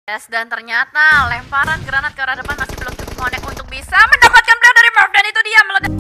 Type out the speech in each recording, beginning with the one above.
Yes, dan ternyata lemparan granat ke arah depan masih belum cukup connect untuk bisa mendapatkan blue dari Murph, dan itu dia meledak.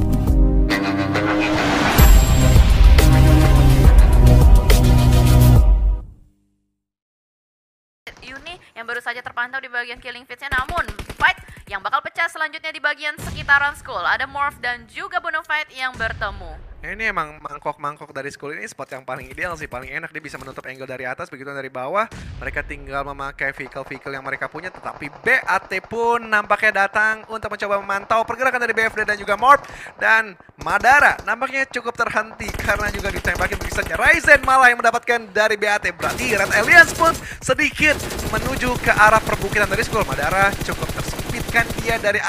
Uni yang baru saja terpantau di bagian killing feeds-nya, namun fight yang bakal pecah selanjutnya di bagian sekitaran school. Ada Morph dan juga Bonafide yang bertemu. Ini emang mangkok-mangkok dari school ini spot yang paling ideal sih, paling enak. Dia bisa menutup angle dari atas, begitu dari bawah mereka tinggal memakai vehicle-vehicle yang mereka punya. Tetapi BAT pun nampaknya datang untuk mencoba memantau pergerakan dari BFD dan juga Morph. Dan Madara nampaknya cukup terhenti karena juga ditembaki begitu saja. Ryzen malah yang mendapatkan dari BAT. Berarti Red Alliance pun sedikit menuju ke arah perbukitan dari school. Madara cukup tersempitkan dia dari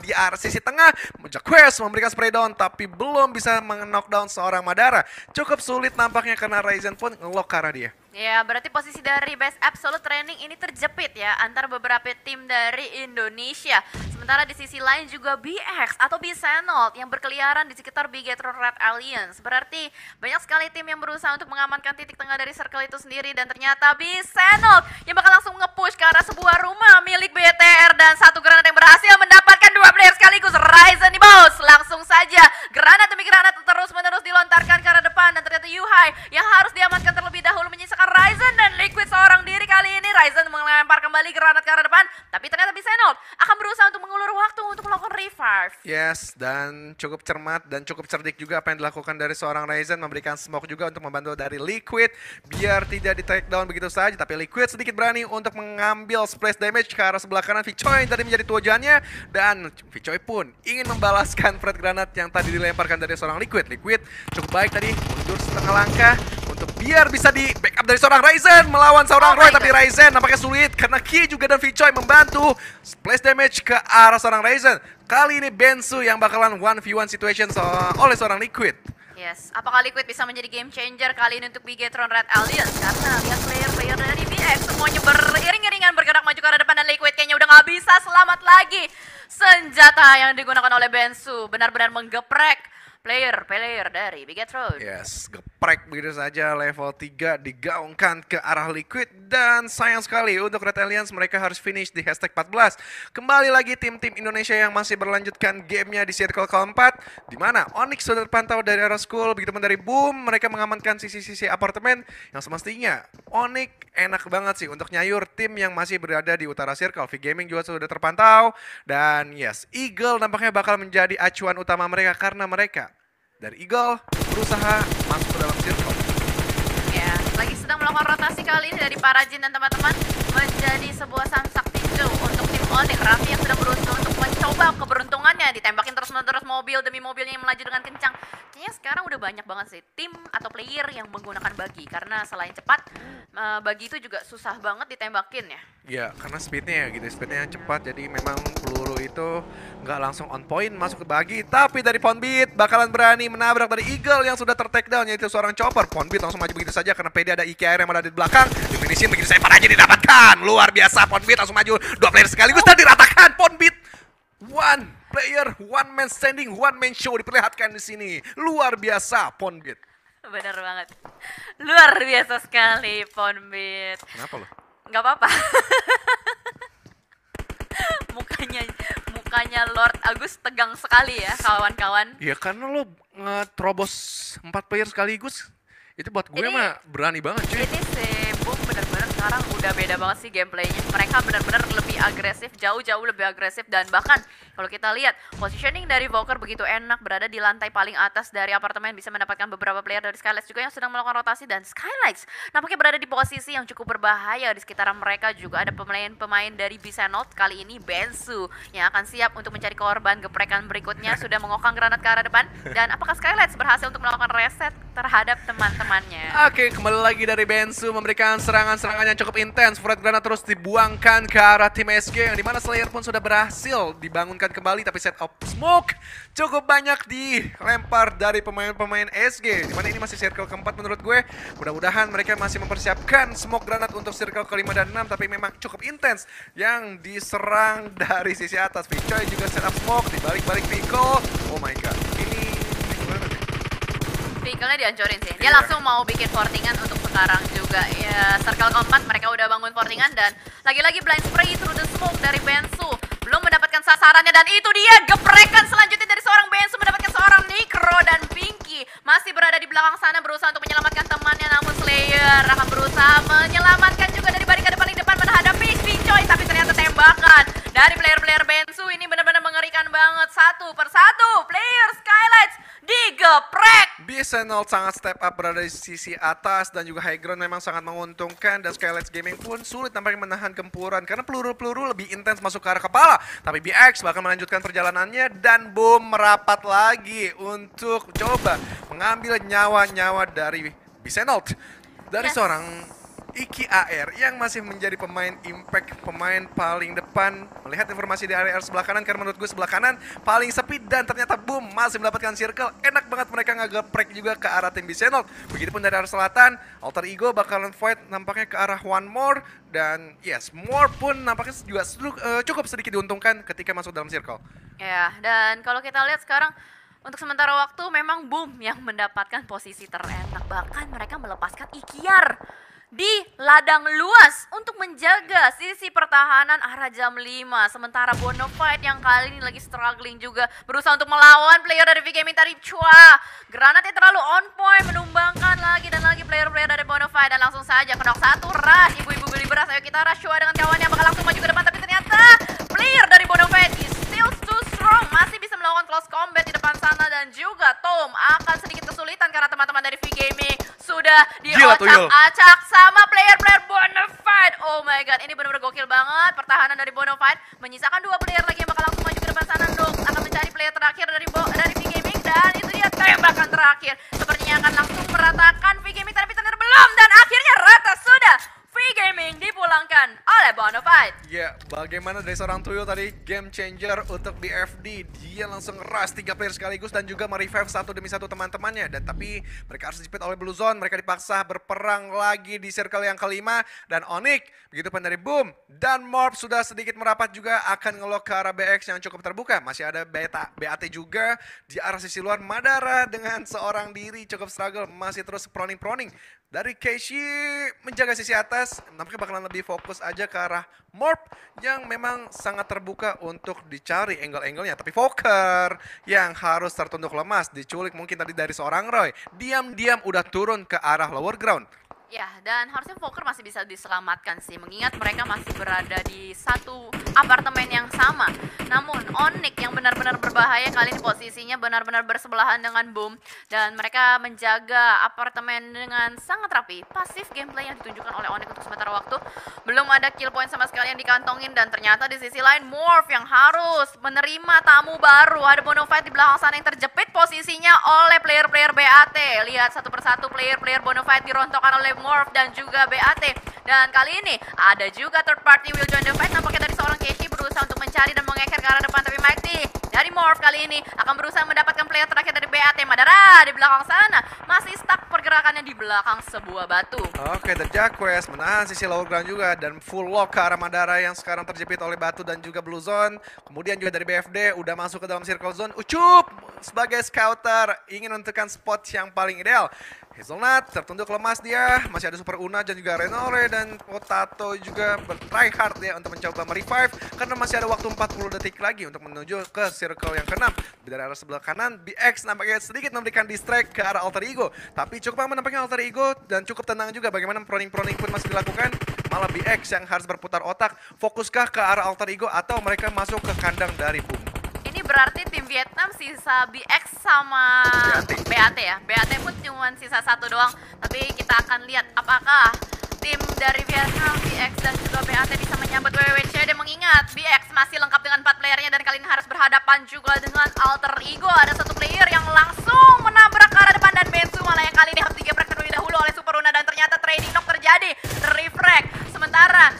di arah sisi tengah. Quest memberikan spray down tapi belum bisa knockdown seorang Madara. Cukup sulit nampaknya karena Ryzen pun ngelock ke arah dia. Ya, berarti posisi dari Best Absolute Training ini terjepit ya antar beberapa tim dari Indonesia. Sementara di sisi lain juga BX atau Bsenold yang berkeliaran di sekitar Bigetron Red Alliance. Berarti banyak sekali tim yang berusaha untuk mengamankan titik tengah dari circle itu sendiri, dan ternyata Bsenold yang bakal langsung nge-push ke arah sebuah rumah milik BTR, dan satu granat yang berhasil mendapatkan dua player sekaligus. Ryzen di bos, langsung saja granat demi granat terus-menerus dilontarkan ke arah depan, dan ternyata Yuhai yang harus diamankan terlebih dahulu menyisakan Ryzen dan Liquid seorang diri. Kali ini Ryzen melempar kembali granat ke arah depan, tapi ternyata Bsenold akan berusaha untuk mengulur waktu untuk melakukan revive. Yes, dan cukup cermat dan cukup cerdik juga apa yang dilakukan dari seorang Ryzen, memberikan smoke juga untuk membantu dari Liquid biar tidak di take down begitu saja. Tapi Liquid sedikit berani untuk mengambil splash damage ke arah sebelah kanan Vicoy tadi menjadi tujuannya, dan Vicoy pun ingin membalaskan Fred granat yang tadi dilemparkan dari seorang Liquid. Liquid cukup baik tadi, mundur setengah langkah untuk biar bisa di backup dari seorang Ryzen melawan seorang Roy, tapi Ryzen nampaknya sulit karena Ki juga dan Vicoy membantu splash damage ke arah seorang Ryzen. Kali ini Bensu yang bakalan 1v1 situation oleh seorang Liquid. Yes, apakah Liquid bisa menjadi game changer kali ini untuk Bigetron Red Alliance? Karena lihat player-player dari BX semuanya beriring-iringan bergerak maju ke arah depan, dan Liquid kayaknya udah nggak bisa selamat lagi. Senjata yang digunakan oleh Bensu benar-benar menggeprek player dari Bigetron. Yes, geprek begitu saja, level 3 digaungkan ke arah Liquid, dan sayang sekali untuk Red Alliance mereka harus finish di hashtag 14. Kembali lagi tim-tim Indonesia yang masih berlanjutkan gamenya di circle keempat, di mana Onyx sudah terpantau dari arah school, begitu pun dari Boom. Mereka mengamankan sisi-sisi apartemen yang semestinya Onyx enak banget sih untuk nyayur tim yang masih berada di utara circle. V Gaming juga sudah terpantau, dan yes, Eagle nampaknya bakal menjadi acuan utama mereka karena mereka dari Eagle berusaha masuk ke dalam circle. Ya, lagi sedang melakukan rotasi kali ini dari para Jin dan teman-teman menjadi sebuah samsak tinju untuk tim Onyx. Raffi yang sedang berusaha untuk mencoba keberuntungannya, ditembakin terus-menerus mobil demi mobilnya yang melaju dengan kencang. Kayaknya sekarang udah banyak banget sih tim atau player yang menggunakan bagi, karena selain cepat, bagi itu juga susah banget ditembakin ya. Ya, karena speednya ya gitu, speednya yang cepat, jadi memang peluru itu nggak langsung on point masuk ke bagi. Tapi dari Ponbit bakalan berani menabrak dari Eagle yang sudah ter-take down, yaitu seorang Chopper. Ponbit langsung maju begitu saja karena PD ada IKR yang ada di belakang. Difinishin begitu saja, aja didapatkan. Luar biasa, Ponbit langsung maju, dua player sekaligus dan diratakan. Ponbit one player, one man standing, one man show diperlihatkan di sini. Luar biasa Ponbit. Bener banget. Luar biasa sekali Ponbit. Kenapa lo? Nggak apa-apa. mukanya Lord Agus tegang sekali ya kawan-kawan. Ya karena lo ngetrobos 4 player sekaligus. Itu buat gue mah berani banget cuy. Ini si Boom bener-bener sekarang udah beda banget sih gameplaynya. Mereka bener-bener lebih agresif, jauh-jauh lebih agresif. Dan bahkan kalau kita lihat positioning dari Voker begitu enak, berada di lantai paling atas dari apartemen, bisa mendapatkan beberapa player dari Skylights juga yang sedang melakukan rotasi. Dan Skylights nampaknya berada di posisi yang cukup berbahaya. Di sekitaran mereka juga ada pemain-pemain dari Bsenold. Kali ini Bensu yang akan siap untuk mencari korban geprekan berikutnya. Sudah mengokang granat ke arah depan. Dan apakah Skylights berhasil untuk melakukan reset terhadap teman-teman? Oke, kembali lagi dari Bensu memberikan serangan-serangan yang cukup intens. Fred granat terus dibuangkan ke arah tim SG, yang dimana Slayer pun sudah berhasil dibangunkan kembali. Tapi set up smoke cukup banyak dilempar dari pemain-pemain SG, dimana ini masih circle keempat menurut gue. Mudah-mudahan mereka masih mempersiapkan smoke granat untuk circle kelima dan 6. Tapi memang cukup intens yang diserang dari sisi atas. Vicoy juga set up smoke di balik-balik Pico. Oh my god, ini vehicle-nya dihancurin sih. Dia langsung mau bikin portingan untuk sekarang juga. Ya, circle keempat mereka udah bangun fortingan dan lagi-lagi blind spray through the smoke dari Bensu. Belum mendapatkan sasarannya dan itu dia geprekan selanjutnya dari seorang Bensu mendapatkan seorang Nikro dan Pinky. Masih berada di belakang sana berusaha untuk menyelamatkan temannya, namun Slayer akan berusaha menyelamatkan juga dari barikade paling depan menghadapi Vincoy. Tapi ternyata tembakan dari player-player Bensu ini benar-benar mengerikan banget. Satu persatu player Skylights digeprek. BSNL sangat step up berada di sisi atas dan juga high ground memang sangat menguntungkan dan Skylights Gaming pun sulit tampaknya menahan gempuran karena peluru-peluru lebih intens masuk ke arah kepala. Tapi BX bahkan melanjutkan perjalanannya dan boom merapat lagi untuk coba mengambil nyawa-nyawa dari BSNL dari seorang Iki AR yang masih menjadi pemain impact, pemain paling depan. Melihat informasi di area sebelah kanan, karena menurut gue sebelah kanan paling sepi dan ternyata boom masih mendapatkan circle. Enak banget mereka ngegeprek juga ke arah tim BSNL. Begitupun dari arah selatan, Alter Ego bakalan fight nampaknya ke arah One More. Dan yes, More pun nampaknya juga cukup sedikit diuntungkan ketika masuk dalam circle. Ya, dan kalau kita lihat sekarang untuk sementara waktu memang boom yang mendapatkan posisi terenak. Bahkan mereka melepaskan Ikiar di ladang luas untuk menjaga sisi pertahanan arah jam 5. Sementara Bonafide yang kali ini lagi struggling juga berusaha untuk melawan player dari V-Gaming tadi. Chua, granatnya terlalu on point, menumbangkan lagi dan lagi player-player dari Bonafide. Dan langsung saja kenok satu rush, ibu-ibu beli beras, ayo kita rush. Chua dengan kawannya bakal langsung maju ke depan. Tapi ternyata player dari Bonafide is still too strong, masih bisa melakukan close combat di depan sana. Dan juga Tom akan sedikit kesulitan karena teman-teman dari V-Gaming sudah diocak-acak sama player-player Bonafide. Oh my god, ini benar-benar gokil banget. Pertahanan dari Bonafide menyisakan 2 player lagi yang bakal langsung maju ke depan sana. Nuk akan mencari player terakhir dari V-Gaming dan itu dia tembakan terakhir. Sepertinya akan langsung meratakan V-Gaming, tapi ternyata belum. Dan akhirnya rata sudah. V-Gaming dipulangkan oleh Bonafide. Ya, bagaimana dari seorang Tuyul tadi game changer untuk BFD. Dia langsung rush 3 player sekaligus dan juga merevive satu demi satu teman-temannya. Dan tapi mereka harus dijepit oleh Blue Zone. Mereka dipaksa berperang lagi di circle yang kelima. Dan Onyx, begitu pun dari Boom. Dan Morph sudah sedikit merapat juga akan ngelok ke arah BX yang cukup terbuka. Masih ada BAT juga di arah sisi luar. Madara dengan seorang diri cukup struggle. Masih terus proning-proning. Dari Keishi menjaga sisi atas, nampaknya bakalan lebih fokus aja ke arah Morph yang memang sangat terbuka untuk dicari angle-angle-nya. Tapi Fokker yang harus tertunduk lemas, diculik mungkin tadi dari seorang Roy. Diam-diam udah turun ke arah lower ground. Ya, dan harusnya Fokker masih bisa diselamatkan sih, mengingat mereka masih berada di satu apartemen yang sama. Namun Onyx yang benar-benar berbahaya kali ini posisinya benar-benar bersebelahan dengan Boom. Dan mereka menjaga apartemen dengan sangat rapi. Pasif gameplay yang ditunjukkan oleh Onyx untuk sementara waktu. Belum ada kill point sama sekali yang dikantongin. Dan ternyata di sisi lain Morph yang harus menerima tamu baru. Ada Bonafide di belakang sana yang terjepit posisinya oleh player-player BAT. Lihat satu persatu player-player Bonafide dirontokkan oleh Morph dan juga BAT. Dan kali ini ada juga third party will join the fight. Nampaknya dari seorang Keishi berusaha untuk mencari dan mengeker ke arah depan. Tapi Mighty dari Morph kali ini akan berusaha mendapatkan player terakhir dari BAT. Madara di belakang sana masih stuck pergerakannya di belakang sebuah batu. Oke, The Jacques menahan sisi lower ground juga dan full lock ke arah Madara yang sekarang terjepit oleh batu dan juga Blue Zone. Kemudian juga dari BFD udah masuk ke dalam circle zone. Ucup sebagai scouter ingin menentukan spot yang paling ideal. Hazelnut tertunduk lemas dia, masih ada Super Una dan juga Renore dan Potato juga bertry hard ya untuk mencoba merevive karena masih ada waktu 40 detik lagi untuk menuju ke circle yang ke-6. Dari arah sebelah kanan, BX nampaknya sedikit memberikan distract ke arah Alter Ego, tapi cukup aman nampaknya Alter Ego dan cukup tenang juga bagaimana proning-proning pun masih dilakukan. Malah BX yang harus berputar otak, fokuskah ke arah Alter Ego atau mereka masuk ke kandang dari Boom? Ini berarti tim Vietnam sisa BX sama BAT ya. BAT pun cuma sisa 1 doang. Tapi kita akan lihat apakah tim dari Vietnam, BX dan juga BAT bisa menyambut WWC. Dan mengingat BX masih lengkap dengan 4 playernya dan kali ini harus berhadapan juga dengan Alter Ego. Ada satu player yang langsung menabrak ke arah depan dan Bensu malah yang kali ini harus digeprek terlebih dahulu oleh Super Una. Dan ternyata trading knock terjadi, refrag. Sementara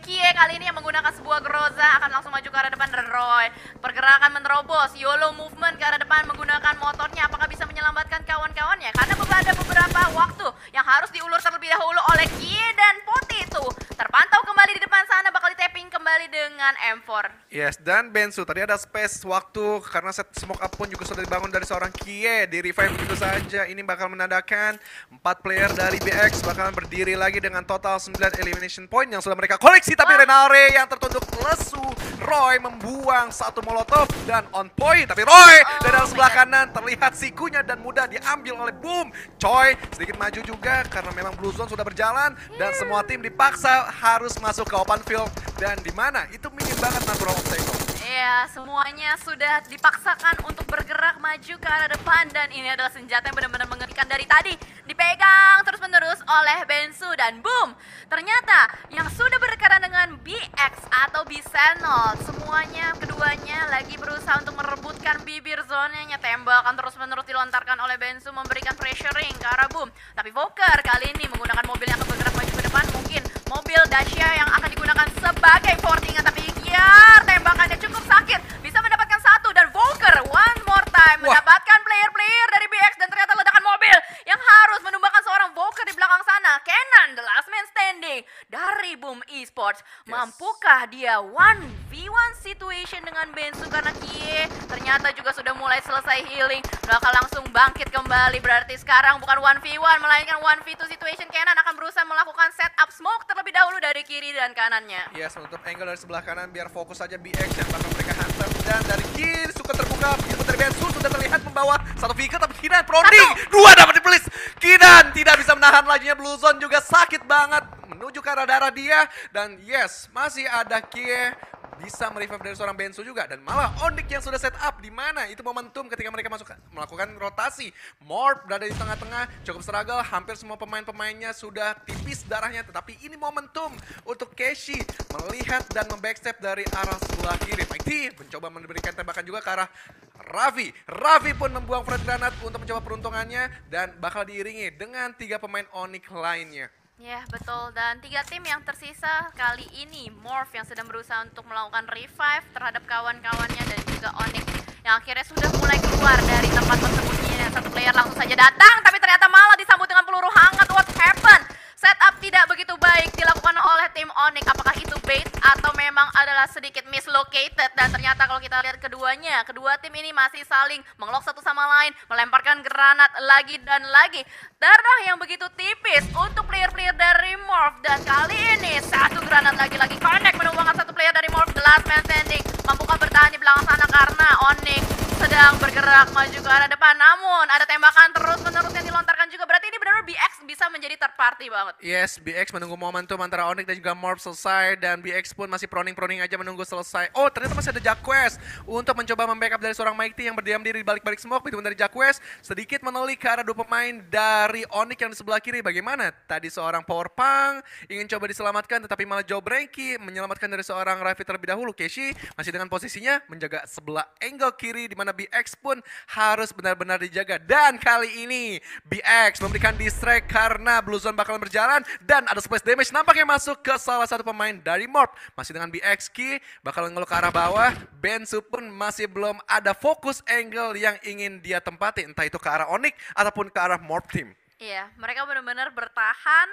Kie kali ini yang menggunakan sebuah Groza akan langsung maju ke arah depan. Dan Roy pergerakan menerobos, YOLO movement ke arah depan menggunakan motornya. Apakah bisa menyelamatkan kawan-kawannya? Karena ada beberapa waktu yang harus diulur terlebih dahulu oleh Kie dan Poti itu terpantau kembali di depan sana, bakal di-tapping kembali dengan dengan M4. Yes, dan Bensu tadi ada space waktu karena set smoke up pun juga sudah dibangun dari seorang Kie, di revive begitu saja. Ini bakal menandakan 4 player dari BX bakalan berdiri lagi dengan total 9 elimination point yang sudah mereka koleksi. Tapi Renare yang tertunduk lesu, Roy membuang satu molotov dan on point. Tapi Roy dari arah sebelah kanan terlihat sikunya dan mudah diambil oleh Boom. Choi sedikit maju juga karena memang Blue Zone sudah berjalan dan semua tim dipaksa harus masuk ke open field. Dan di mana itu minim banget natural obstacle. Iya, semuanya sudah dipaksakan untuk bergerak maju ke arah depan dan ini adalah senjata yang benar-benar mengerikan dari tadi. Dipegang terus-menerus oleh Bensu dan boom. Ternyata yang sudah berdekatan dengan BX atau Bisenol, semuanya keduanya lagi berusaha untuk merebutkan bibir zonanya. Tembakan terus-menerus dilontarkan oleh Bensu memberikan pressuring ke arah boom. Tapi Voker kali ini menggunakan mobil yang akan bergerak maju ke depan, mungkin mobil Dacia yang akan digunakan sebagai fortingan, tapi biar tembakannya cukup sakit, bisa mendapatkan satu dan Voker one more time mendapatkan player-player dari BX dan ternyata ledakan mobil yang harus menumbangkan seorang Voker di belakang sana. Kenan, the last man standing dari Boom Esports. Mampukah dia 1v1 situation dengan Bensu karena Kie ternyata juga sudah mulai selesai healing, bakal langsung bangkit kembali. Berarti sekarang bukan 1v1 melainkan 1v2 situation. Kenan akan berusaha melakukan setup smoke terlebih dahulu dari kiri dan kanannya. Yes, menutup angle dari sebelah kanan biar fokus saja BX yang bakal mereka hantam. Dan dari kiri suka terbuka, begitu dari Bensu sudah terlihat membawa satu vehicle, tapi Kinan pronding, dua dapat dipelis. Kinan tidak bisa menahan lajunya, Blue Zone juga sakit banget menuju ke arah darah dia. Dan yes, masih ada Kie bisa merevive dari seorang Bensu juga, dan malah Onyx yang sudah set up di mana itu momentum ketika mereka masuk melakukan rotasi. Morph berada di tengah-tengah, cukup struggle, hampir semua pemain-pemainnya sudah tipis darahnya, tetapi ini momentum untuk Keshi melihat dan membackstep dari arah sebelah kiri. Mighty mencoba memberikan tembakan juga ke arah Raffi. Raffi pun membuang frag granat untuk mencoba peruntungannya dan bakal diiringi dengan 3 pemain Onyx lainnya. Ya betul, dan 3 tim yang tersisa kali ini Morph yang sedang berusaha untuk melakukan revive terhadap kawan-kawannya dan juga Onyx yang akhirnya sudah mulai keluar dari tempat persembunyian. Satu player langsung saja datang tapi ternyata malah disambut dengan peluru hangat. What happened? Setup tidak begitu baik dilakukan oleh tim Onyx. Apakah itu bait atau memang adalah sedikit mislocated? Dan ternyata kalau kita lihat keduanya, kedua tim ini masih saling mengelok satu sama lain, melemparkan granat lagi dan lagi. Darah yang begitu tipis untuk player-player dari Morph. Dan kali ini satu granat lagi-lagi connect menumbangkan satu player dari Morph, the last man standing. Mampukah bertahan di belakang sana karena Onyx sedang bergerak maju ke arah depan. Namun ada tembakan terus-menerus yang dilontarkan juga. Berarti ini benar-benar BX bisa menjadi third party banget. Yes, BX menunggu momentum antara Onyx dan juga Morph selesai, dan BX pun masih proning-proning aja menunggu selesai. Oh, ternyata masih ada Jacques untuk mencoba membackup dari seorang Mighty yang berdiam diri di balik-balik smoke. Begitu dari Jacques sedikit menolak ke arah 2 pemain dari Onyx yang di sebelah kiri. Bagaimana? Tadi seorang Power Punk ingin coba diselamatkan tetapi malah Joe Branky menyelamatkan dari seorang Raffi terlebih dahulu. Keshi masih dengan posisinya menjaga sebelah angle kiri di mana BX pun harus benar-benar dijaga. Dan kali ini BX memberikan distract karena Blue Zone bakalan berjalan dan ada splash damage nampaknya masuk ke salah satu pemain dari Morph. Masih dengan BX Ki bakal ngelok ke arah bawah. Bensu pun masih belum ada fokus angle yang ingin dia tempati, entah itu ke arah Onyx ataupun ke arah Morph team. Iya, mereka benar-benar bertahan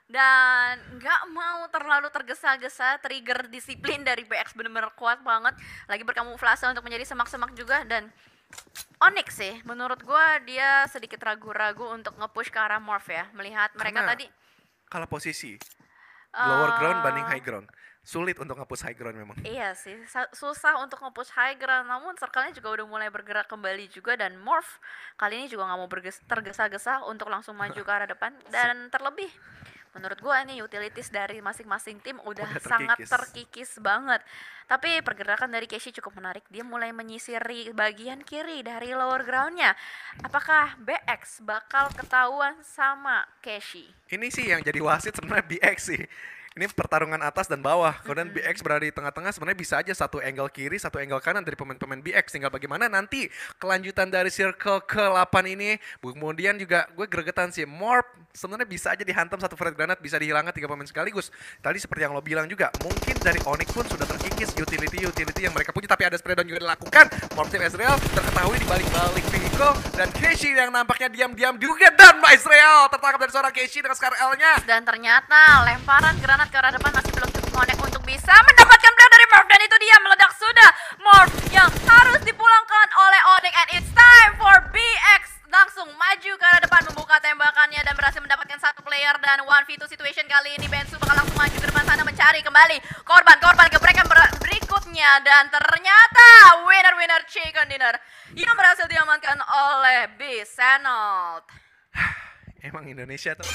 dan nggak mau terlalu tergesa-gesa. Trigger disiplin dari BX benar-benar kuat banget. Lagi berkamuflase untuk menjadi semak-semak juga. Dan Onyx sih, menurut gue dia sedikit ragu-ragu untuk nge-push ke arah Morph ya. Melihat mereka Karena tadi kalah posisi, lower ground banding high ground. Sulit untuk nge-push high ground memang. Iya sih, susah untuk nge-push high ground. Namun circle-nya juga udah mulai bergerak kembali juga. Dan Morph kali ini juga nggak mau tergesa-gesa untuk langsung maju ke arah depan. Dan terlebih menurut gue ini utilities dari masing-masing tim udah sangat terkikis banget. Tapi pergerakan dari Keshi cukup menarik. Dia mulai menyisiri bagian kiri dari lower groundnya. Apakah BX bakal ketahuan sama Keshi? Ini sih yang jadi wasit sebenarnya BX sih. Ini pertarungan atas dan bawah. Kemudian BX berada di tengah-tengah, sebenarnya bisa aja satu angle kiri, satu angle kanan dari pemain-pemain BX. Tinggal bagaimana nanti kelanjutan dari circle ke-8 ini. Kemudian juga gue gregetan sih, Morph sebenarnya bisa aja dihantam satu frag granat, bisa dihilangkan 3 pemain sekaligus. Tadi seperti yang lo bilang juga, mungkin dari Onyx pun sudah terkikis utility yang mereka punya, tapi ada spray down juga dilakukan. Morph tim Israel terketahui di balik-balik vehicle, dan Keshi yang nampaknya diam-diam juga, dan Israel tertangkap dari seorang Keshi dengan Scar L-nya. Dan ternyata lemparan granat ke arah depan masih belum cukup connect untuk bisa mendapatkan player dari Morph. Dan korban gebrakan berikutnya dan ternyata winner chicken dinner yang berhasil diamankan oleh B Senot. Emang Indonesia tuh